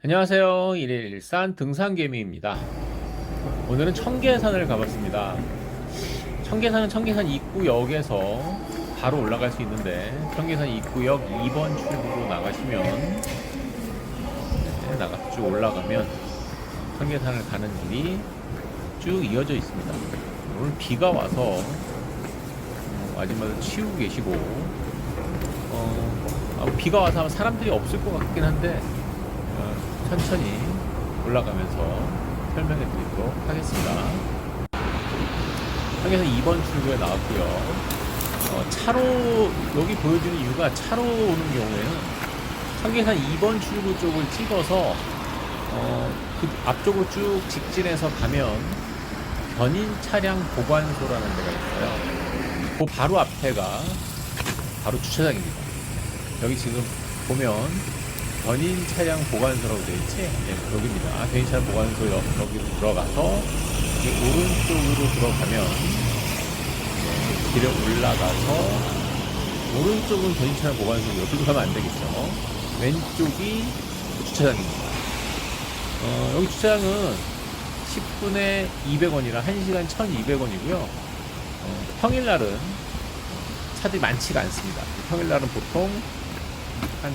안녕하세요. 일일일산 등산개미입니다. 오늘은 청계산을 가봤습니다. 청계산은 청계산 입구역에서 바로 올라갈 수 있는데 청계산 입구역 2번 출구로 나가시면 쭉 올라가면 청계산을 가는 길이 쭉 이어져 있습니다. 오늘 비가 와서 아줌마들 치우고 계시고 비가 와서 아마 사람들이 없을 것 같긴 한데 천천히 올라가면서 설명해 드리도록 하겠습니다. 청계산 2번 출구에 나왔고요. 차로 여기 보여주는 이유가 차로 오는 경우에는 청계산 2번 출구 쪽을 찍어서 그 앞쪽으로 쭉 직진해서 가면 견인 차량 보관소라는 데가 있어요. 그 바로 앞에가 바로 주차장입니다. 여기 지금 보면 견인 차량 보관소라고 되어 있지? 네, 여기입니다. 견인 차량 보관소 여기로 들어가서 오른쪽으로 들어가면 길에 올라가서 오른쪽은 견인 차량 보관소 여기로 가면 안 되겠죠. 왼쪽이 주차장입니다. 여기 주차장은 10분에 200원이라 1시간 1200원이고요. 평일날은 차들이 많지가 않습니다. 평일날은 보통 한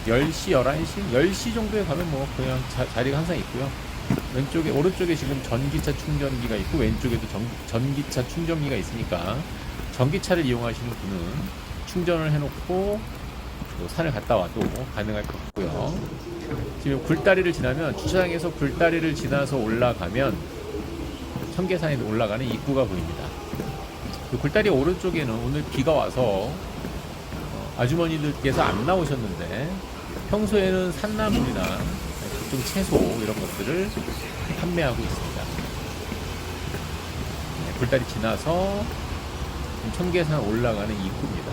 10시, 11시? 10시 정도에 가면 뭐 그냥 자리가 항상 있고요. 오른쪽에 지금 전기차 충전기가 있고 왼쪽에도 전기차 충전기가 있으니까 전기차를 이용하시는 분은 충전을 해놓고 또 산을 갔다 와도 가능할 것 같고요. 지금 굴다리를 지나면 주차장에서 굴다리를 지나서 올라가면 청계산에 올라가는 입구가 보입니다. 그 굴다리 오른쪽에는 오늘 비가 와서 아주머니들께서 안 나오셨는데 평소에는 산나물이나 각종 채소 이런 것들을 판매하고 있습니다. 굴다리 지나서 청계산 올라가는 입구입니다.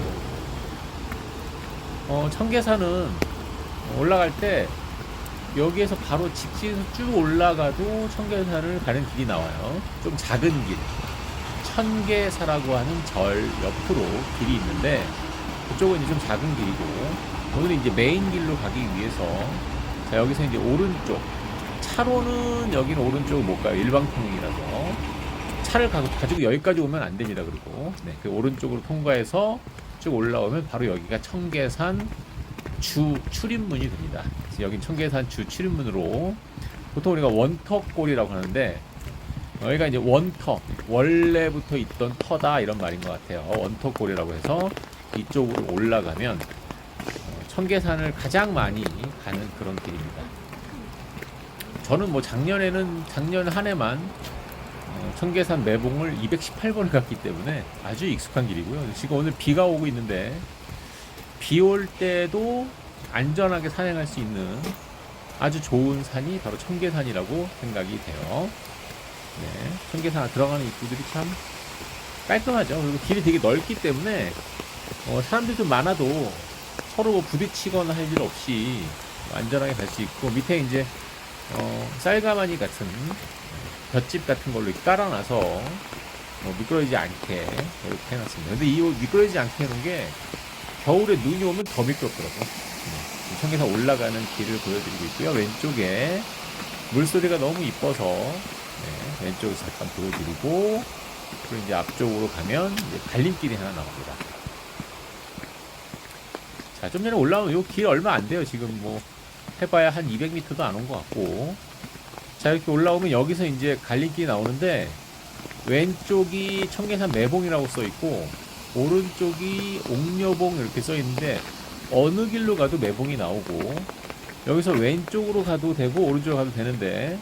청계산은 올라갈 때 여기에서 바로 직진해서 쭉 올라가도 청계산을 가는 길이 나와요. 좀 작은 길, 천계사라고 하는 절 옆으로 길이 있는데 그쪽은 이제 좀 작은 길이고 오늘은 이제 메인 길로 가기 위해서 자 여기서 이제 오른쪽 차로는 여기는 오른쪽을 못 가요. 일방통행이라서 차를 가지고 여기까지 오면 안 됩니다. 그리고 그 오른쪽으로 통과해서 쭉 올라오면 바로 여기가 청계산 주 출입문이 됩니다. 여긴 청계산 주 출입문으로 보통 우리가 원터골이라고 하는데 여기가 이제 원터 원래부터 있던 터다 이런 말인 것 같아요. 원터골이라고 해서 이쪽으로 올라가면 청계산을 가장 많이 가는 그런 길입니다. 저는 뭐 작년 한 해만 청계산 매봉을 218번을 갔기 때문에 아주 익숙한 길이고요. 지금 오늘 비가 오고 있는데 비 올 때도 안전하게 산행할 수 있는 아주 좋은 산이 바로 청계산이라고 생각이 돼요. 네, 청계산 들어가는 입구들이 참 깔끔하죠. 그리고 길이 되게 넓기 때문에 사람들이 좀 많아도 서로 뭐 부딪히거나 할 일 없이 안전하게 갈 수 있고 밑에 이제 쌀가마니 같은 볏짚 같은 걸로 깔아놔서 미끄러지지 않게 이렇게 해놨습니다. 근데 이 미끄러지지 않게 해놓은 게 겨울에 눈이 오면 더 미끄럽더라고. 청계산 올라가는 길을 보여드리고 있고요. 왼쪽에 물소리가 너무 이뻐서 왼쪽에서 잠깐 보여드리고 그리고 이제 앞쪽으로 가면 이제 갈림길이 하나 나옵니다. 자, 좀 전에 올라온 요 길 얼마 안 돼요. 지금 뭐 해봐야 한 200m도 안 온 것 같고 자 이렇게 올라오면 여기서 이제 갈림길이 나오는데 왼쪽이 청계산 매봉이라고 써 있고 오른쪽이 옥녀봉 이렇게 써 있는데 어느 길로 가도 매봉이 나오고 여기서 왼쪽으로 가도 되고 오른쪽으로 가도 되는데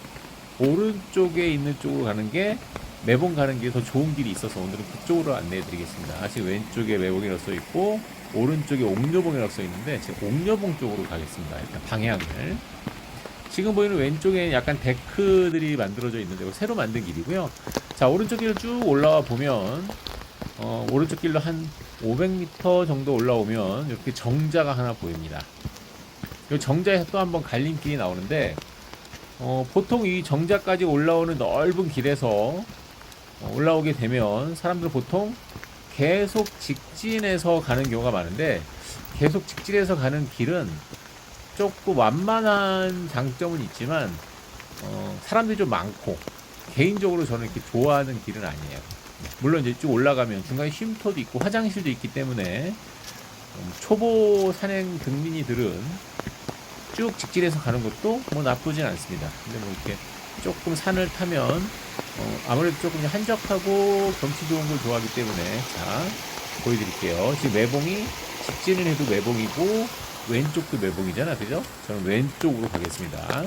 오른쪽에 있는 쪽으로 가는 게 매봉 가는 게 더 좋은 길이 있어서 오늘은 그쪽으로 안내해 드리겠습니다. 지금 왼쪽에 매봉이라고 써 있고 오른쪽에 옥녀봉이라고 써 있는데 제가 옥녀봉 쪽으로 가겠습니다. 일단 방향을 지금 보이는 왼쪽에 약간 데크들이 만들어져 있는데 새로 만든 길이고요. 자 오른쪽 길을 쭉 올라와 보면 오른쪽 길로 한 500m 정도 올라오면 이렇게 정자가 하나 보입니다. 이 정자에서 또 한번 갈림길이 나오는데 보통 이 정자까지 올라오는 넓은 길에서 올라오게 되면 사람들 보통 계속 직진해서 가는 경우가 많은데 계속 직진해서 가는 길은 조금 완만한 장점은 있지만 사람들이 좀 많고 개인적으로 저는 이렇게 좋아하는 길은 아니에요. 물론 이제 쭉 올라가면 중간에 쉼터도 있고 화장실도 있기 때문에 초보 산행 등민이들은 쭉 직진해서 가는 것도 뭐 나쁘진 않습니다. 근데 뭐 이렇게 조금 산을 타면 아무래도 조금 한적하고 경치 좋은 걸 좋아하기 때문에 자 보여드릴게요. 지금 매봉이 직진을 해도 매봉이고 왼쪽도 매봉이잖아, 그죠? 저는 왼쪽으로 가겠습니다.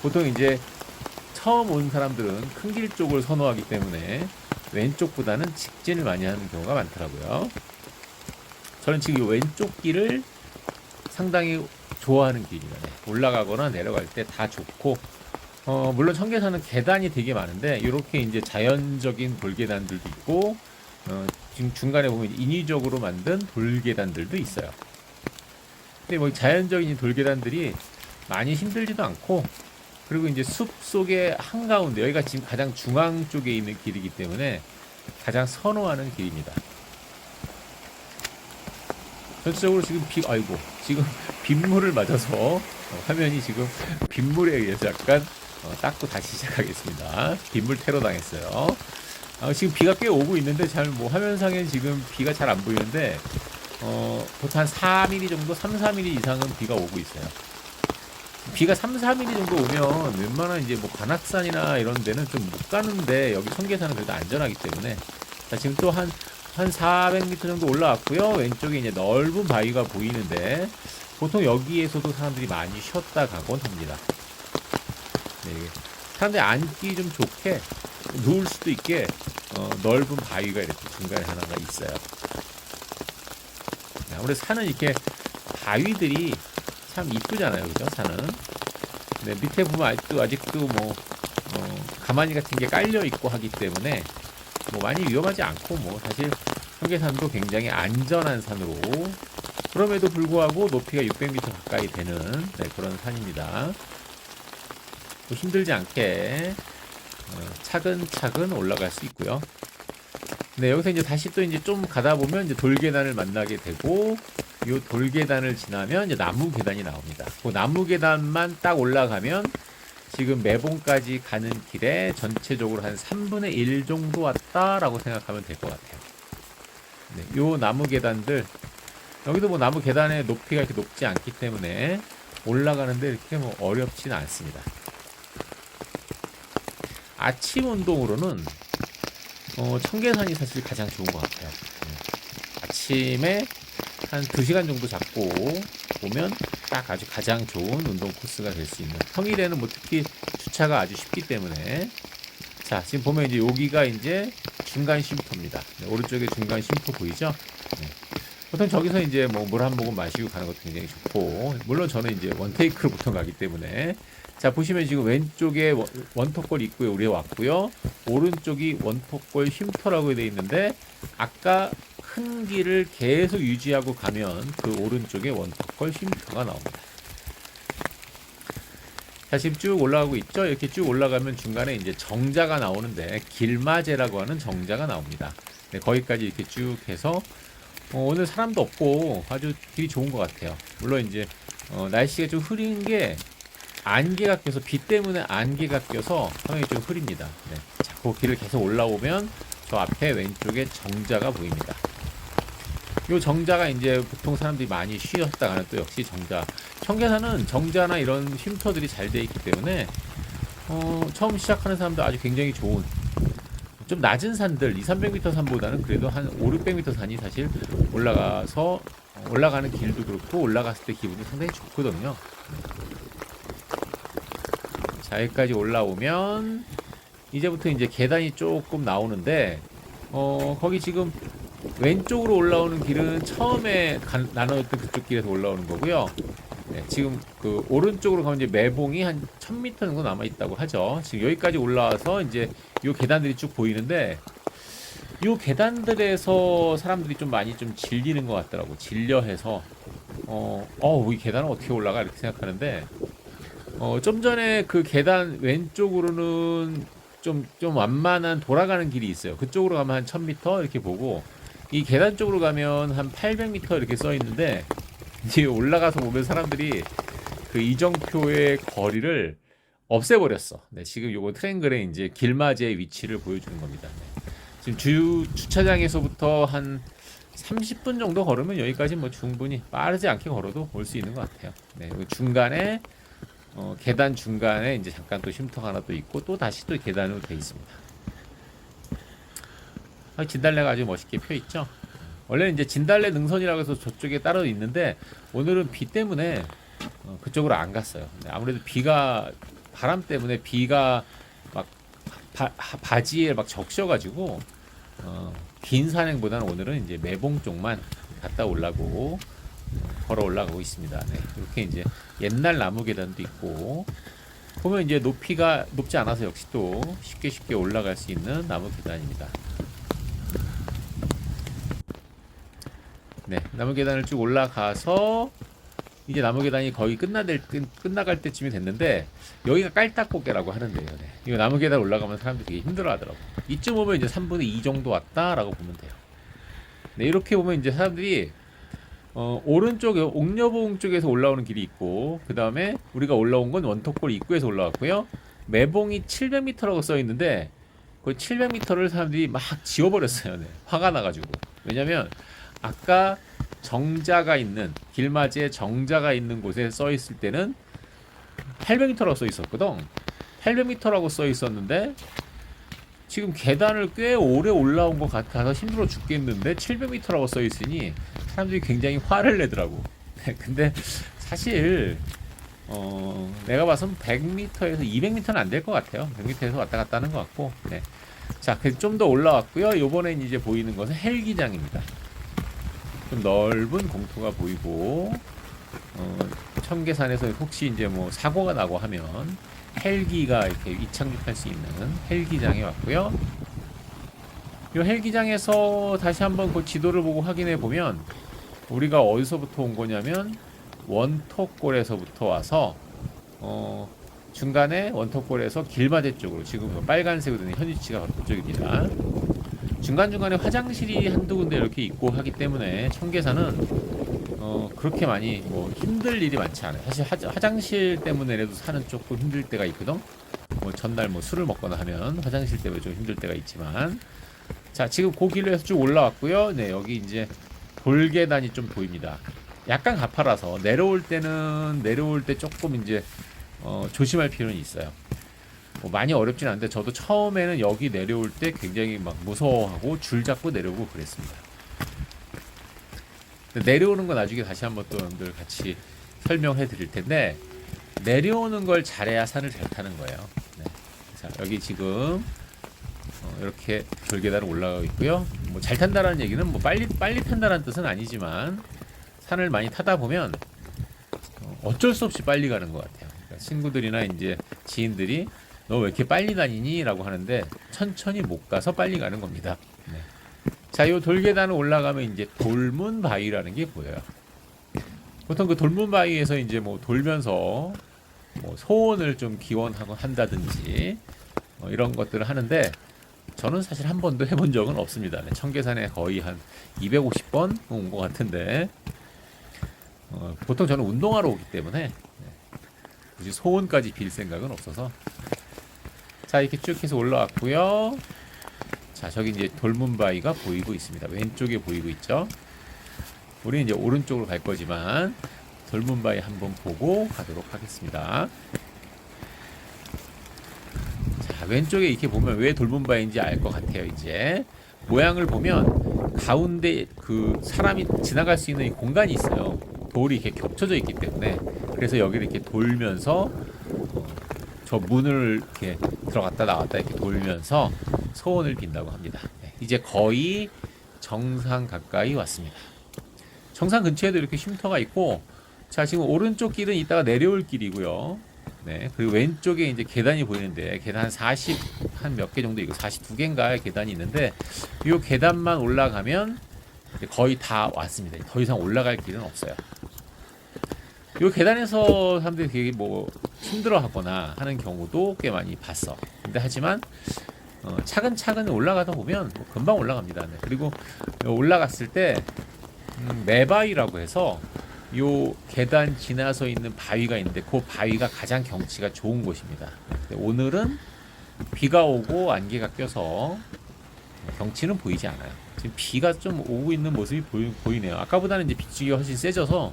보통 이제 처음 온 사람들은 큰 길 쪽을 선호하기 때문에 왼쪽보다는 직진을 많이 하는 경우가 많더라고요. 저는 지금 이 왼쪽 길을 상당히 좋아하는 길이에요. 올라가거나 내려갈 때 다 좋고, 물론 청계산은 계단이 되게 많은데, 이렇게 이제 자연적인 돌계단들도 있고, 지금 중간에 보면 인위적으로 만든 돌계단들도 있어요. 근데 뭐 자연적인 돌계단들이 많이 힘들지도 않고, 그리고 이제 숲 속의 한가운데, 여기가 지금 가장 중앙 쪽에 있는 길이기 때문에 가장 선호하는 길입니다. 전체적으로 지금 지금 빗물을 맞아서 화면이 지금 빗물에 의해서 약간 닦고 다시 시작하겠습니다. 빗물 테러 당했어요. 지금 비가 꽤 오고 있는데 잘 뭐 화면상에 지금 비가 잘 안 보이는데 보통 한 4mm 정도, 3-4mm 이상은 비가 오고 있어요. 비가 3-4mm 정도 오면 웬만한 이제 뭐 관악산이나 이런 데는 좀 못 가는데 여기 청계산은 그래도 안전하기 때문에 자 지금 또 한 400m 정도 올라왔고요. 왼쪽에 이제 넓은 바위가 보이는데 보통 여기에서도 사람들이 많이 쉬었다 가곤 합니다. 네, 사람들이 앉기 좀 좋게 누울 수도 있게 넓은 바위가 이렇게 중간에 하나가 있어요. 아무래도 산은 이렇게 바위들이 참 이쁘잖아요, 그죠? 산은. 네, 밑에 보면 아직도 뭐 가마니 같은 게 깔려 있고 하기 때문에 뭐 많이 위험하지 않고 뭐 사실 청계산도 굉장히 안전한 산으로 그럼에도 불구하고 높이가 600m 가까이 되는 그런 산입니다. 또 힘들지 않게 차근차근 올라갈 수 있고요. 네, 여기서 이제 다시 또 이제 좀 가다 보면 이제 돌계단을 만나게 되고 이 돌계단을 지나면 이제 나무 계단이 나옵니다. 그 나무 계단만 딱 올라가면 지금 매봉까지 가는 길에 전체적으로 한 3분의 1 정도 왔다라고 생각하면 될 것 같아요. 네, 요 나무 계단들 여기도 뭐 나무 계단의 높이가 이렇게 높지 않기 때문에 올라가는데 이렇게 뭐 어렵지는 않습니다. 아침 운동으로는 청계산이 사실 가장 좋은 것 같아요. 아침에 한 2시간 정도 잡고 오면 딱 아주 가장 좋은 운동 코스가 될 수 있는 평일에는 뭐 특히 주차가 아주 쉽기 때문에 자 지금 보면 이제 여기가 이제 중간 쉼터입니다. 네, 오른쪽에 중간 쉼터 보이죠? 네. 보통 저기서 이제 뭐 물 한 모금 마시고 가는 것도 굉장히 좋고 물론 저는 이제 원테이크로 보통 가기 때문에 자 보시면 지금 왼쪽에 원턱골 입구에 우리 왔고요. 오른쪽이 원턱골 쉼터라고 되어 있는데 아까 큰 길을 계속 유지하고 가면 그 오른쪽에 원턱골 쉼터가 나옵니다. 자 지금 쭉 올라가고 있죠. 이렇게 쭉 올라가면 중간에 이제 정자가 나오는데 길마제라고 하는 정자가 나옵니다. 네, 거기까지 이렇게 쭉 해서 오늘 사람도 없고 아주 길이 좋은 것 같아요. 물론 이제 날씨가 좀 흐린 게 안개가 껴서 비 때문에 안개가 껴서 상당히 좀 흐립니다. 네. 자, 그 길을 계속 올라오면 저 앞에 왼쪽에 정자가 보입니다. 요 정자가 이제 보통 사람들이 많이 쉬었다 가는 또 역시 정자. 청계산은 정자나 이런 쉼터들이 잘 돼 있기 때문에 처음 시작하는 사람들 아주 굉장히 좋은 좀 낮은 산들 200-300m 산보다는 그래도 한 500-600m 산이 사실 올라가서 올라가는 길도 그렇고 올라갔을 때 기분이 상당히 좋거든요. 자 여기까지 올라오면 이제부터 이제 계단이 조금 나오는데 거기 지금 왼쪽으로 올라오는 길은 처음에 나눠졌던 그쪽 길에서 올라오는 거고요. 네, 지금 그 오른쪽으로 가면 이제 매봉이 한 1000m 정도 남아 있다고 하죠. 지금 여기까지 올라와서 이제 요 계단들이 쭉 보이는데 요 계단들에서 사람들이 좀 많이 좀 질리는 것 같더라고. 질려해서 이 계단은 어떻게 올라가 이렇게 생각하는데 좀 전에 그 계단 왼쪽으로는 좀 완만한 돌아가는 길이 있어요. 그쪽으로 가면 한 1000m 이렇게 보고 이 계단 쪽으로 가면 한 800m 이렇게 써 있는데 이제 올라가서 보면 사람들이 그 이정표의 거리를 없애버렸어. 네, 지금 요거 트랭글의 이제 길맞이의 위치를 보여주는 겁니다. 네. 지금 주차장에서부터 한 30분 정도 걸으면 여기까지 뭐 충분히 빠르지 않게 걸어도 올 수 있는 것 같아요. 네, 중간에 계단 중간에 이제 잠깐 또 쉼터가 하나 또 있고 또 다시 또 계단으로 되어 있습니다. 진달래가 아주 멋있게 펴 있죠. 원래는 이제 진달래 능선이라고 해서 저쪽에 따로 있는데 오늘은 비 때문에 그쪽으로 안 갔어요. 아무래도 바람 때문에 비가 막 바지에 막 적셔가지고 긴 산행보다는 오늘은 이제 매봉 쪽만 갔다 올라고 걸어 올라가고 있습니다. 네, 이렇게 이제 옛날 나무 계단도 있고 보면 이제 높이가 높지 않아서 역시 또 쉽게 올라갈 수 있는 나무 계단입니다. 네, 나무 계단을 쭉 올라가서 이제 나무 계단이 거의 끝나갈 때쯤이 됐는데 여기가 깔딱고개라고 하는데요. 네. 이거 나무 계단 올라가면 사람들이 되게 힘들어하더라고. 이쯤 오면 이제 3분의 2 정도 왔다라고 보면 돼요. 네, 이렇게 보면 이제 사람들이 오른쪽에 옥녀봉 쪽에서 올라오는 길이 있고 그 다음에 우리가 올라온 건 원턱골 입구에서 올라왔고요. 매봉이 700m라고 써 있는데 그 700m를 사람들이 막 지워버렸어요. 네. 화가 나가지고. 왜냐면 아까 정자가 있는 길맞이에 정자가 있는 곳에 써 있을 때는 800m라고 써 있었거든. 800m라고 써 있었는데 지금 계단을 꽤 오래 올라온 것 같아서 힘들어 죽겠는데 700m라고 써 있으니 사람들이 굉장히 화를 내더라고. 근데 사실 내가 봐선 100m에서 200m는 안 될 것 같아요. 100m에서 왔다 갔다 하는 것 같고. 네. 자, 좀 더 올라왔고요. 요번엔 이제 보이는 것은 헬기장입니다. 좀 넓은 공터가 보이고 청계산에서 혹시 이제 뭐 사고가 나고 하면 헬기가 이렇게 이착륙할 수 있는 헬기장에 왔고요. 이 헬기장에서 다시 한번 그 지도를 보고 확인해 보면 우리가 어디서부터 온 거냐면 원턱골에서부터 와서 중간에 원턱골에서 길마대 쪽으로 지금 빨간색으로 된 현위치가 바로 그쪽입니다. 중간중간에 화장실이 한두 군데 이렇게 있고 하기 때문에 청계산은 그렇게 많이 뭐 힘들 일이 많지 않아요. 사실 화장실 때문에라도 사는 조금 힘들 때가 있거든. 뭐 전날 뭐 술을 먹거나 하면 화장실 때문에 좀 힘들 때가 있지만 자, 지금 그 길로 해서 쭉 올라왔고요. 네, 여기 이제 돌계단이 좀 보입니다. 약간 가파라서 내려올 때 조금 이제 조심할 필요는 있어요. 뭐 많이 어렵진 않은데 저도 처음에는 여기 내려올 때 굉장히 막 무서워하고 줄 잡고 내려오고 그랬습니다. 내려오는 거 나중에 다시 한번 또 여러분들 같이 설명해 드릴 텐데 내려오는 걸 잘해야 산을 잘 타는 거예요. 네. 자, 여기 지금 이렇게 돌계단을 올라가고 있고요. 뭐 잘 탄다라는 얘기는 뭐 빨리 탄다라는 뜻은 아니지만 산을 많이 타다 보면 어쩔 수 없이 빨리 가는 것 같아요. 그러니까 친구들이나 이제 지인들이 너 왜 이렇게 빨리 다니니? 라고 하는데 천천히 못 가서 빨리 가는 겁니다. 네. 자, 요 돌계단을 올라가면 이제 돌문바위라는 게 보여요. 보통 그 돌문바위에서 이제 뭐 돌면서 뭐 소원을 좀 기원하고 한다든지 이런 것들을 하는데 저는 사실 한 번도 해본 적은 없습니다. 네, 청계산에 거의 한 250번 온 것 같은데 보통 저는 운동하러 오기 때문에 굳이 소원까지 빌 생각은 없어서 자, 이렇게 쭉 해서 올라왔고요. 자, 저기 이제 돌문바위가 보이고 있습니다. 왼쪽에 보이고 있죠. 우리는 이제 오른쪽으로 갈 거지만 돌문바위 한번 보고 가도록 하겠습니다. 자, 왼쪽에 이렇게 보면 왜 돌문바위인지 알 것 같아요. 이제 모양을 보면 가운데 그 사람이 지나갈 수 있는 공간이 있어요. 돌이 이렇게 겹쳐져 있기 때문에 그래서 여기를 이렇게 돌면서 저 문을 이렇게 들어갔다 나왔다 이렇게 돌면서 소원을 빈다고 합니다. 네, 이제 거의 정상 가까이 왔습니다. 정상 근처에도 이렇게 쉼터가 있고 자, 지금 오른쪽 길은 이따가 내려올 길이고요. 네, 그리고 왼쪽에 이제 계단이 보이는데 계단 한 몇 개 정도 있고 42개인가 계단이 있는데 이 계단만 올라가면 거의 다 왔습니다. 더 이상 올라갈 길은 없어요. 이 계단에서 사람들이 되게 뭐 힘들어하거나 하는 경우도 꽤 많이 봤어. 근데 하지만 차근차근 올라가다 보면 뭐 금방 올라갑니다. 네. 그리고 올라갔을 때 매바위라고 해서 요 계단 지나서 있는 바위가 있는데 그 바위가 가장 경치가 좋은 곳입니다. 오늘은 비가 오고 안개가 껴서 경치는 보이지 않아요. 지금 비가 좀 오고 있는 모습이 보이네요. 아까보다는 이제 빗줄기가 훨씬 세져서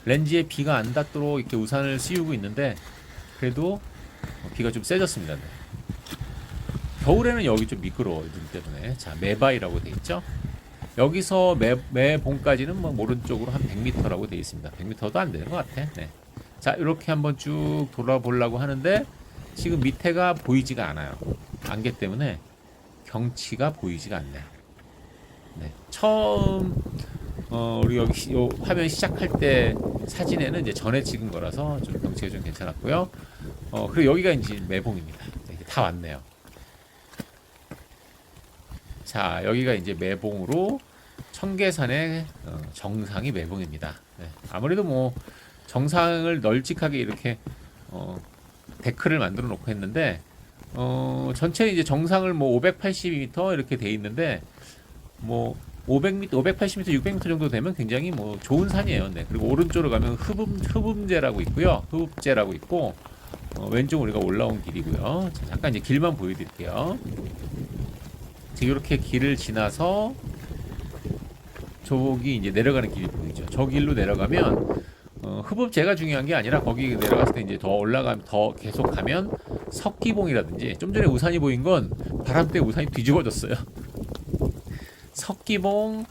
렌즈에 비가 안 닿도록 이렇게 우산을 씌우고 있는데 그래도 비가 좀 세졌습니다. 네. 겨울에는 여기 좀 미끄러워요. 눈 때문에. 자, 매바위라고 돼 있죠. 여기서 매봉까지는 뭐 오른쪽으로 한 100m라고 돼 있습니다. 100m도 안 되는 것 같아. 네. 자, 이렇게 한번 쭉 돌아보려고 하는데 지금 밑에가 보이지가 않아요. 안개 때문에 경치가 보이지가 않네요. 네. 처음 우리 여기 요 화면 시작할 때 사진에는 이제 전에 찍은 거라서 좀 경치가 좀 괜찮았고요. 그리고 여기가 이제 매봉입니다. 네, 다 왔네요. 자, 여기가 이제 매봉으로 청계산의 정상이 매봉입니다. 네. 아무래도 뭐 정상을 널찍하게 이렇게 데크를 만들어 놓고 했는데 전체 이제 정상을 뭐 582m 이렇게 돼 있는데 뭐 500m, 580m, 600m 정도 되면 굉장히 뭐 좋은 산이에요. 네. 그리고 오른쪽으로 가면 흡음제라고 있고요. 흡음제라고 있고 왼쪽 우리가 올라온 길이고요. 자, 잠깐 이제 길만 보여드릴게요. 이렇게 길을 지나서 저기 이제 내려가는 길이 보이죠. 저 길로 내려가면 흡음제가 중요한 게 아니라 거기 내려갔을 때 이제 더 올라가면 더 계속 가면 석기봉이라든지 좀 전에 우산이 보인 건 바람 때문에 우산이 뒤집어졌어요. 석기봉,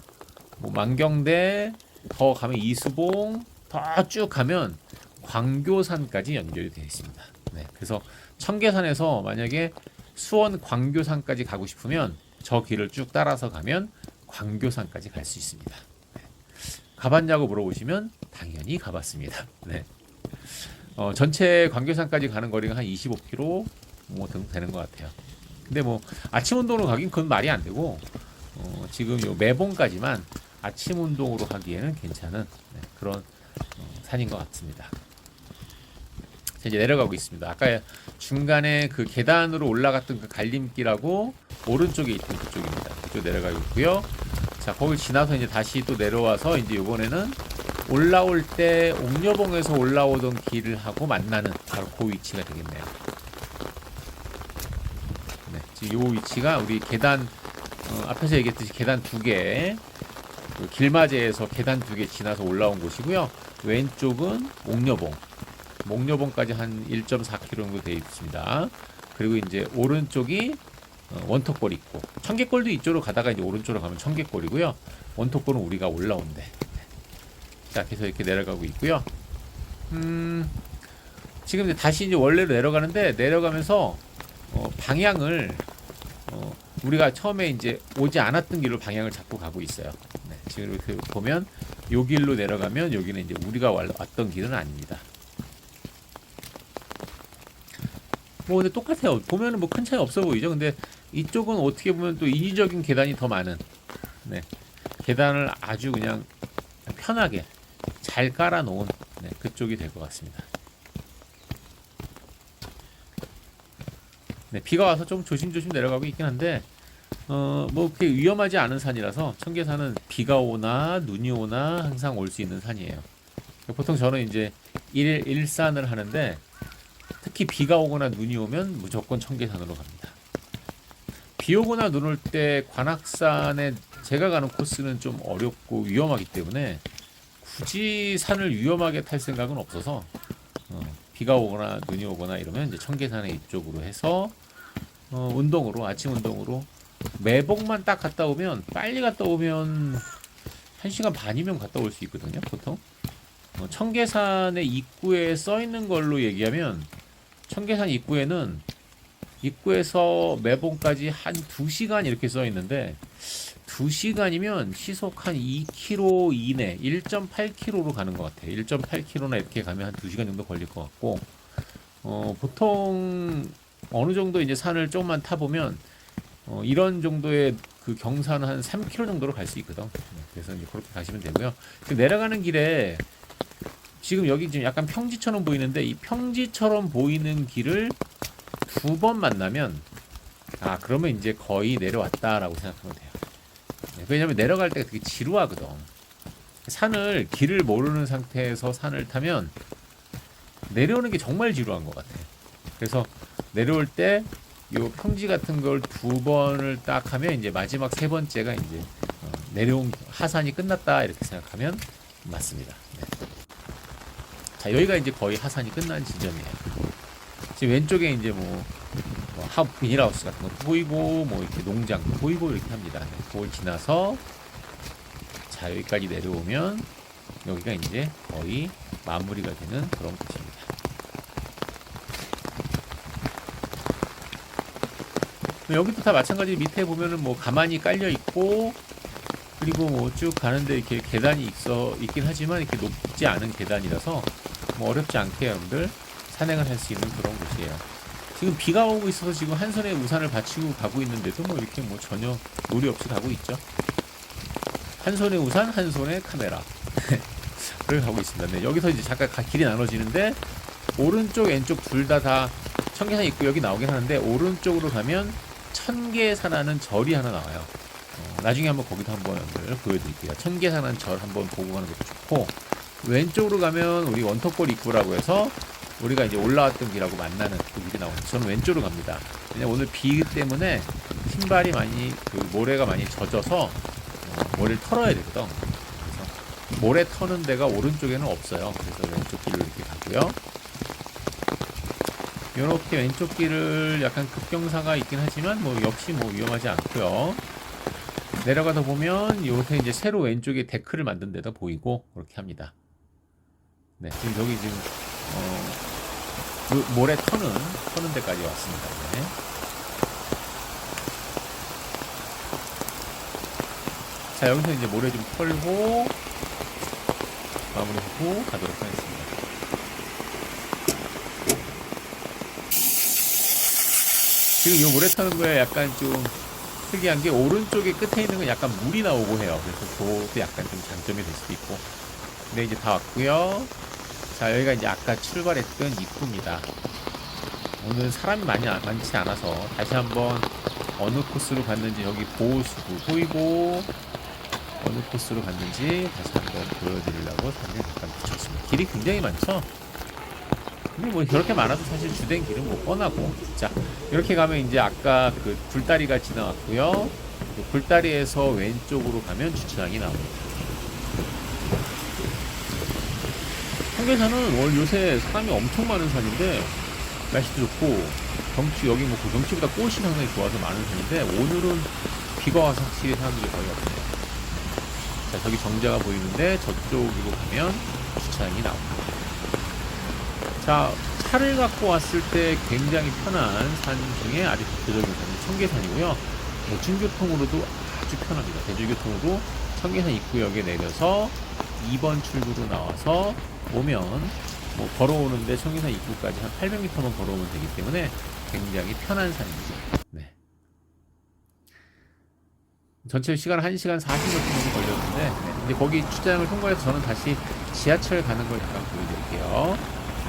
뭐 만경대, 더 가면 이수봉, 더 쭉 가면 광교산까지 연결이 되어 있습니다. 네, 그래서 청계산에서 만약에 수원 광교산까지 가고 싶으면 저 길을 쭉 따라서 가면 광교산까지 갈 수 있습니다. 네. 가봤냐고 물어보시면 당연히 가봤습니다. 네. 전체 광교산까지 가는 거리가 한 25km 뭐 정도 되는 것 같아요. 근데 뭐 아침 운동으로 가긴 그건 말이 안 되고 지금 요 매봉까지만 아침 운동으로 하기에는 괜찮은 그런 산인 것 같습니다. 이제 내려가고 있습니다. 아까 중간에 그 계단으로 올라갔던 그 갈림길하고 오른쪽에 있던 그쪽입니다. 그쪽 내려가고 있고요. 자, 거기 지나서 이제 다시 또 내려와서 이제 이번에는 올라올 때 옥녀봉에서 올라오던 길을 하고 만나는 바로 그 위치가 되겠네요. 네, 지금 요 위치가 우리 계단 앞에서 얘기했듯이 계단 2개 그 길마제에서 계단 2개 지나서 올라온 곳이고요. 왼쪽은 옥녀봉. 목녀봉까지 한 1.4km 정도 되어 있습니다. 그리고 이제 오른쪽이 원턱골 있고 청계골도 이쪽으로 가다가 이제 오른쪽으로 가면 청계골이고요. 원턱골은 우리가 올라온대. 자, 계속 이렇게 내려가고 있고요. 지금 이제 다시 이제 원래로 내려가는데 내려가면서 방향을 우리가 처음에 이제 오지 않았던 길로 방향을 잡고 가고 있어요. 네, 지금 이렇게 보면 요 길로 내려가면 여기는 이제 우리가 왔던 길은 아닙니다. 뭐 근데 똑같아요. 보면은 뭐 큰 차이 없어 보이죠. 근데 이쪽은 어떻게 보면 또 인위적인 계단이 더 많은 계단을 아주 그냥 편하게 잘 깔아놓은 그쪽이 될 것 같습니다. 비가 와서 좀 조심조심 내려가고 있긴 한데 뭐 그렇게 위험하지 않은 산이라서 청계산은 비가 오나 눈이 오나 항상 올 수 있는 산이에요. 보통 저는 이제 일산을 하는데 특히 비가 오거나 눈이 오면 무조건 청계산으로 갑니다. 비 오거나 눈 올 때 관악산에 제가 가는 코스는 좀 어렵고 위험하기 때문에 굳이 산을 위험하게 탈 생각은 없어서 비가 오거나 눈이 오거나 이러면 이제 청계산에 이쪽으로 해서 운동으로 아침 운동으로 매봉만 딱 갔다 오면 빨리 갔다 오면 1시간 반이면 갔다 올 수 있거든요. 보통 청계산의 입구에 써 있는 걸로 얘기하면 청계산 입구에는 입구에서 매봉까지 한 2시간 이렇게 써 있는데 2시간이면 시속 한 2km 이내 1.8km로 가는 것 같아요. 1.8km나 이렇게 가면 한 2시간 정도 걸릴 것 같고 보통 어느 정도 이제 산을 조금만 타보면 이런 정도의 그 경사는 한 3km 정도로 갈 수 있거든. 그래서 이제 그렇게 가시면 되고요. 내려가는 길에 지금 여기 지금 약간 평지처럼 보이는데 이 평지처럼 보이는 길을 2번 만나면 그러면 이제 거의 내려왔다라고 생각하면 돼요. 왜냐면 내려갈 때가 되게 지루하거든. 산을 길을 모르는 상태에서 산을 타면 내려오는 게 정말 지루한 것 같아. 그래서 내려올 때 요 평지 같은 걸 2번을 딱 하면 이제 마지막 3번째가 이제 내려온 하산이 끝났다 이렇게 생각하면 맞습니다. 네. 자, 여기가 이제 거의 하산이 끝난 지점이에요. 지금 왼쪽에 이제 비닐하우스 같은 것도 보이고 이렇게 농장도 보이고 이렇게 합니다. 네. 그걸 지나서 자, 여기까지 내려오면 여기가 이제 거의 마무리가 되는 그런 곳입니다. 여기도 다 마찬가지. 밑에 보면은 가만히 깔려 있고, 그리고 쭉 가는데 이렇게 계단이 있긴 하지만 이렇게 높지 않은 계단이라서 어렵지 않게 여러분들 산행을 할 수 있는 그런 곳이에요. 지금 비가 오고 있어서 지금 한 손에 우산을 받치고 가고 있는데도 이렇게 전혀 무리 없이 가고 있죠. 한 손에 우산, 한 손에 카메라. 그렇게 가고 있습니다. 네, 여기서 이제 잠깐 길이 나눠지는데 오른쪽, 왼쪽 둘 다 청계산 있고 여기 나오긴 하는데 오른쪽으로 가면 천계산하는 절이 하나 나와요. 나중에 한번 거기도 한번 보여드릴게요. 천계산하는 절 한번 보고 가는 것도 좋고, 왼쪽으로 가면 우리 원턱골 입구라고 해서 우리가 이제 올라왔던 길하고 만나는 그 길이 나오는데 저는 왼쪽으로 갑니다. 왜냐면 오늘 비 때문에 신발이 모래가 많이 젖어서 모래를 털어야 되거든. 그래서 모래 터는 데가 오른쪽에는 없어요. 그래서 왼쪽 길로 이렇게 가고요. 이렇게 왼쪽 길을 약간 급경사가 있긴 하지만 역시 위험하지 않고요. 내려가다 보면 요새 이제 새로 왼쪽에 데크를 만든 데도 보이고 그렇게 합니다. 네, 지금 여기 지금 모래 터는 데까지 왔습니다. 네. 자, 여기서 이제 모래 좀 털고 마무리하고 가도록 하겠습니다. 지금 이 모래 타는 거에 약간 좀 특이한 게 오른쪽에 끝에 있는 건 약간 물이 나오고 해요. 그래서 그것도 약간 좀 장점이 될 수도 있고. 네, 이제 다 왔고요. 자, 여기가 이제 아까 출발했던 입구입니다. 오늘 사람이 많지 않아서 다시 한번 어느 코스로 갔는지 여기 보호수도 보이고 어느 코스로 갔는지 다시 한번 보여드리려고 사진을 잠깐 붙였습니다. 길이 굉장히 많죠? 근데 그렇게 많아도 사실 주된 길은 뻔하고. 자, 이렇게 가면 이제 아까 그 굴다리가 지나왔고요. 그 굴다리에서 왼쪽으로 가면 주차장이 나옵니다. 청계산은 오늘 요새 사람이 엄청 많은 산인데 날씨도 좋고 경치 여기 그 경치보다 꽃이 상당히 좋아서 많은 산인데 오늘은 비가 와서 확실히 사람들이 거의 없네요. 자, 저기 정자가 보이는데 저쪽으로 가면 주차장이 나옵니다. 자, 차를 갖고 왔을 때 굉장히 편한 산 중에 아주 대표적인 산이 청계산이고요. 대중교통으로도 아주 편합니다. 대중교통으로 청계산 입구역에 내려서 2번 출구로 나와서 오면 걸어오는데 청계산 입구까지 한 800m만 걸어오면 되기 때문에 굉장히 편한 산입니다. 네. 전체 시간 1시간 40몇 분 정도 걸렸는데 네. 이제 거기 주차장을 통과해서 저는 다시 지하철 가는 걸 잠깐 보여드릴게요.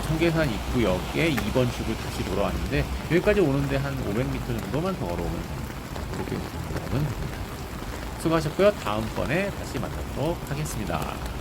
청계산 입구역에 2번 출구 다시 돌아왔는데 여기까지 오는데 한 500m 정도만 더 걸어오면 됩니다. 그렇게 걸어오면 됩니다. 수고하셨고요. 다음번에 다시 만나도록 하겠습니다.